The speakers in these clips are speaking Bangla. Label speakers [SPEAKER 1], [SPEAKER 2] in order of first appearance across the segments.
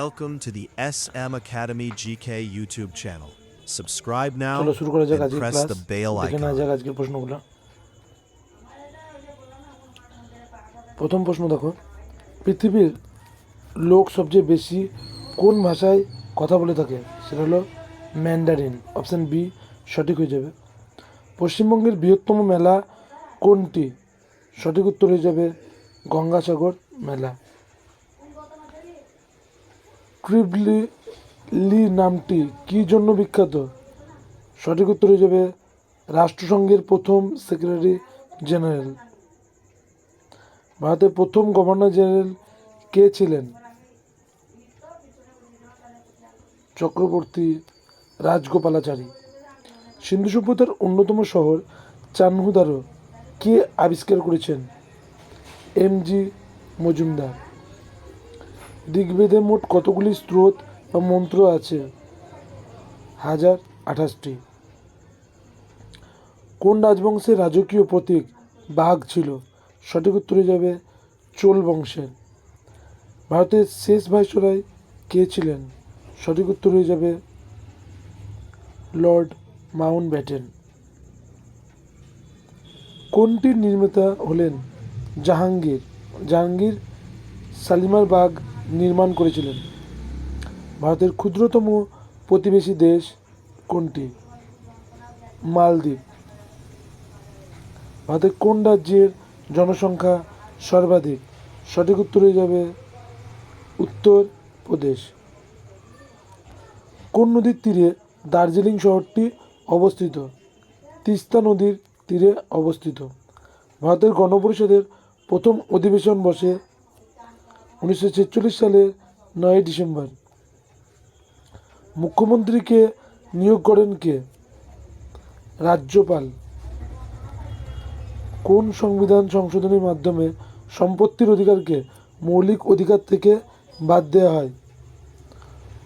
[SPEAKER 1] Welcome to the SM Academy GK YouTube channel. Subscribe now
[SPEAKER 2] চলো শুরু করা যাক
[SPEAKER 1] and
[SPEAKER 2] আজকের
[SPEAKER 1] press
[SPEAKER 2] ক্লাস।
[SPEAKER 1] the bell
[SPEAKER 2] দেখে নেওয়া
[SPEAKER 1] icon.
[SPEAKER 2] যাক আজকের প্রশ্নগুলো। প্রথম প্রশ্ন দেখো, পৃথিবীর লোক সবচেয়ে বেশি কোন ভাষায় কথা বলে থাকে? সেটা হলো ম্যান্ডারিন। অপশান বি সঠিক হয়ে যাবে। পশ্চিমবঙ্গের বৃহত্তম মেলা কোনটি? সঠিক উত্তর হয়ে যাবে গঙ্গাসাগর মেলা। ট্রিবলি নামটি কী জন্য বিখ্যাত? সঠিক উত্তর হয়ে যাবে রাষ্ট্রসংঘের প্রথম সেক্রেটারি জেনারেল। ভারতের প্রথম গভর্নর জেনারেল কে ছিলেন? চক্রবর্তী রাজগোপালাচারী। সিন্ধু সভ্যতার অন্যতম শহর চানহুদারো কে আবিষ্কার করেছেন? এম.জি. মজুমদার। ঋগ্বেদে মোট কতগুলি স্তোত্র বা মন্ত্র আছে? 1028টি। কোন রাজবংশের রাজকীয় প্রতীক বাঘ ছিল? সঠিক উত্তর হয়ে যাবে চোল বংশের। ভারতের শেষ ভাইসরয় কে ছিলেন? সঠিক উত্তর হয়ে যাবে লর্ড মাউন্টব্যাটেন। কোনটির নির্মাতা হলেন জাহাঙ্গীর? জাহাঙ্গীর শালিমার বাগ নির্মাণ করেছিলেন। ভারতের ক্ষুদ্রতম প্রতিবেশী দেশ কোনটি? মালদ্বীপ। ভারতের কোন রাজ্যের জনসংখ্যা সর্বাধিক? সঠিক উত্তর হয়ে যাবে উত্তর প্রদেশ। কোন নদীর তীরে দার্জিলিং শহরটি অবস্থিত? তিস্তা নদীর তীরে অবস্থিত। ভারতের গণপরিষদের প্রথম অধিবেশন বসে 1946 সালের 9 ডিসেম্বর। মুখ্যমন্ত্রীকে নিয়োগ করেন কে? রাজ্যপাল। কোন সংবিধান সংশোধনের মাধ্যমে সম্পত্তির অধিকারকে মৌলিক অধিকার থেকে বাদ দেওয়া হয়?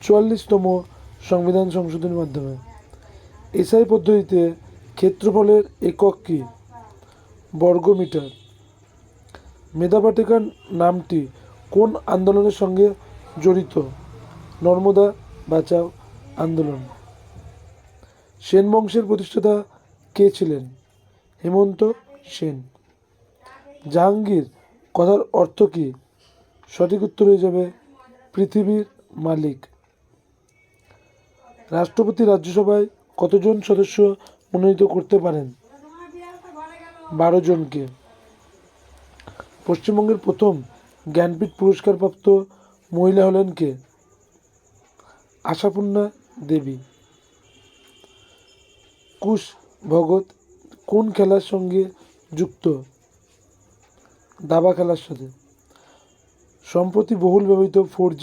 [SPEAKER 2] 44তম সংবিধান সংশোধনের মাধ্যমে। এসআই পদ্ধতিতে ক্ষেত্রফলের একক কী? বর্গমিটার। মেধা পাটেকার নামটি কোন আন্দোলনের সঙ্গে জড়িত? নর্মদা বাঁচাও আন্দোলন। সেন বংশের প্রতিষ্ঠাতা কে ছিলেন? হেমন্ত সেন। জাহাঙ্গীর কথার অর্থ কী? সঠিক উত্তর হয়ে যাবে পৃথিবীর মালিক। রাষ্ট্রপতি রাজ্যসভায় কতজন সদস্য মনোনীত করতে পারেন? 12 জনকে। পশ্চিমবঙ্গের প্রথম জ্ঞানপীঠ পুরস্কারপ্রাপ্ত মহিলা হলেন কে? আশাপূর্ণা দেবী। কুশ ভগত কোন খেলার সঙ্গে যুক্ত? দাবা খেলার সাথে। সম্প্রতি বহুল ব্যবহৃত 4G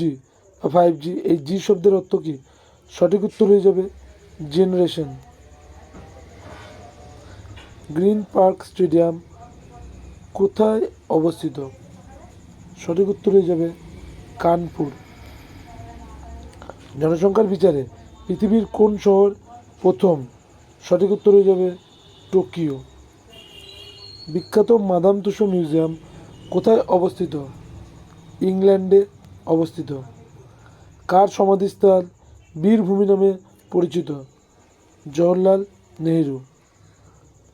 [SPEAKER 2] বা 5G, এই জি শব্দের অর্থ কী? সঠিক উত্তর হয়ে যাবে জেনারেশন। গ্রিন পার্ক স্টেডিয়াম কোথায় অবস্থিত? সঠিক উত্তর হয়ে যাবে কানপুর। জনসংখ্যার বিচারে পৃথিবীর কোন শহর প্রথম? সঠিক উত্তর হয়ে যাবে টোকিও। বিখ্যাত মাদাম তুসো মিউজিয়াম কোথায় অবস্থিত? ইংল্যান্ডে অবস্থিত। কার সমাধিস্থল বীরভূমি নামে পরিচিত? জওহরলাল নেহেরু।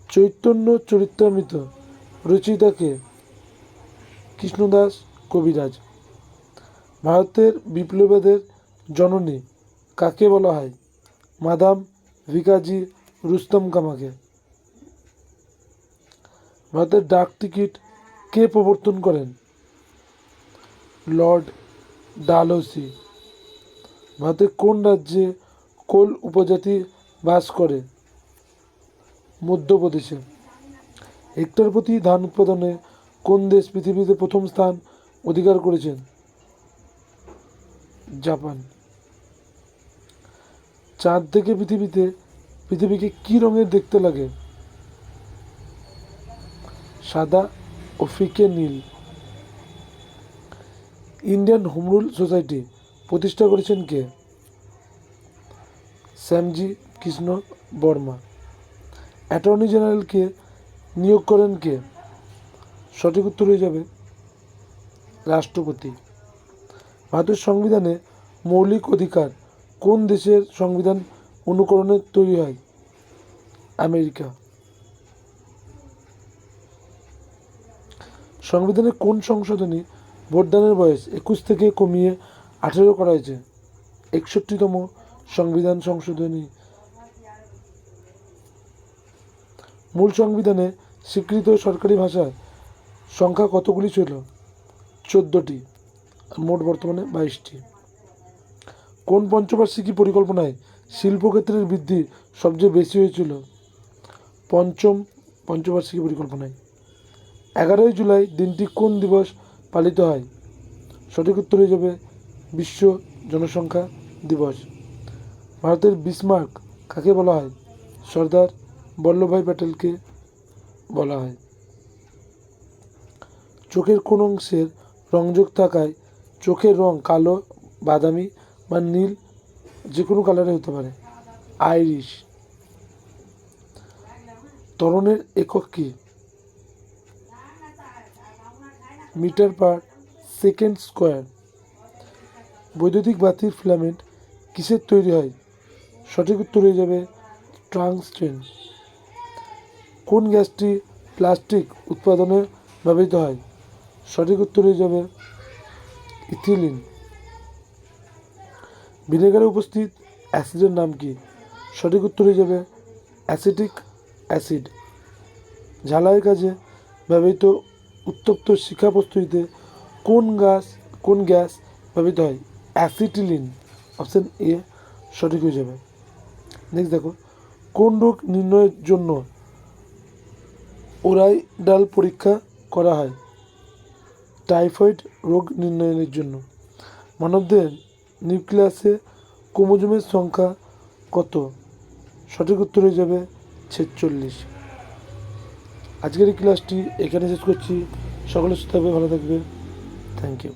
[SPEAKER 2] চৈতন্য চরিতামৃত রচয়িতা কে? কৃষ্ণদাস কবিরাজ। ভারতের বিপ্লবীদের জননী কাকে বলা হয়? মাদাম ভিকাজি রুস্তম কামাকে। ভারতের ডাক টিকিট কে প্রবর্তন করেন? লর্ড ডালহৌসি। ভারতের কোন রাজ্যে কোল উপজাতি বাস করে? মধ্যপ্রদেশে। হেক্টর প্রতি ধান উৎপাদনে কোন দেশ পৃথিবীতে প্রথম স্থান অধিকার করেছেন? জাপান। চাঁদ থেকে পৃথিবীকে কী রঙের দেখতে লাগে? সাদা ও ফিকে নীল। ইন্ডিয়ান হোম রুল সোসাইটি প্রতিষ্ঠা করেছেন কে? শ্যামজি কৃষ্ণ বর্মা। অ্যাটর্নি জেনারেলকে নিয়োগ করেন কে? সঠিক উত্তর হয়ে যাবে রাষ্ট্রপতি। ভারতের সংবিধানে মৌলিক অধিকার কোন দেশের সংবিধান অনুকরণে তৈরি হয়? আমেরিকা। সংবিধানের কোন সংশোধনী ভোটদানের বয়স 21 থেকে কমিয়ে 18 করা হয়েছে? 61তম সংবিধান সংশোধনী। মূল সংবিধানে স্বীকৃত সরকারি ভাষার সংখ্যা কতগুলি ছিল? 14টি। মোট বর্তমানে 22টি। কোন পঞ্চবার্ষিকী পরিকল্পনায় শিল্পক্ষেত্রের বৃদ্ধি সবচেয়ে বেশি হয়েছিল? পঞ্চম পঞ্চবার্ষিকী পরিকল্পনায়। 11ই জুলাই দিনটি কোন দিবস পালিত হয়? সঠিক উত্তর হয়ে যাবে বিশ্ব জনসংখ্যা দিবস। ভারতের বিসমার্ক কাকে বলা হয়? সর্দার বল্লভভাই প্যাটেলকে বলা হয়। চোখের কোন অংশের রংযোগ থাকায় চোখের রং কালো, বাদামি বা নীল যে কোনো কালারে হতে পারে? আইরিশ। ত্বরণের একক কি? Metre per second square. বৈদ্যুতিক বাতির ফিলামেন্ট কিসের তৈরি হয়? সঠিক উত্তর হয়ে যাবে টাংস্টেন। কোন গ্যাসটি প্লাস্টিক উৎপাদনে ব্যবহৃত হয়? সঠিক উত্তর হয়ে যাবে ইথিলিন। ভিনেগারে উপস্থিত অ্যাসিডের নাম কি? সঠিক উত্তর হয়ে যাবে অ্যাসিটিক অ্যাসিড। ঝালাইয়ের কাজে ব্যবহৃত উত্তপ্ত শিখা প্রস্তুতিতে কোন গ্যাস ব্যবহৃত হয়? অ্যাসিটিলিন। অপশান এ সঠিক হয়ে যাবে। নেক্সট দেখো, কোন রোগ নির্ণয়ের জন্য ওরাইডাল পরীক্ষা করা হয়? টাইফয়েড রোগ নির্ণয়ের জন্য। মানবদেহের নিউক্লিয়াসে ক্রোমোজোমের সংখ্যা কত? সঠিক উত্তর হয়ে যাবে 46। আজকের এই ক্লাসটি এখানে শেষ করছি। সকলে সুস্থ থাকবে, ভালো থাকবে। Thank you.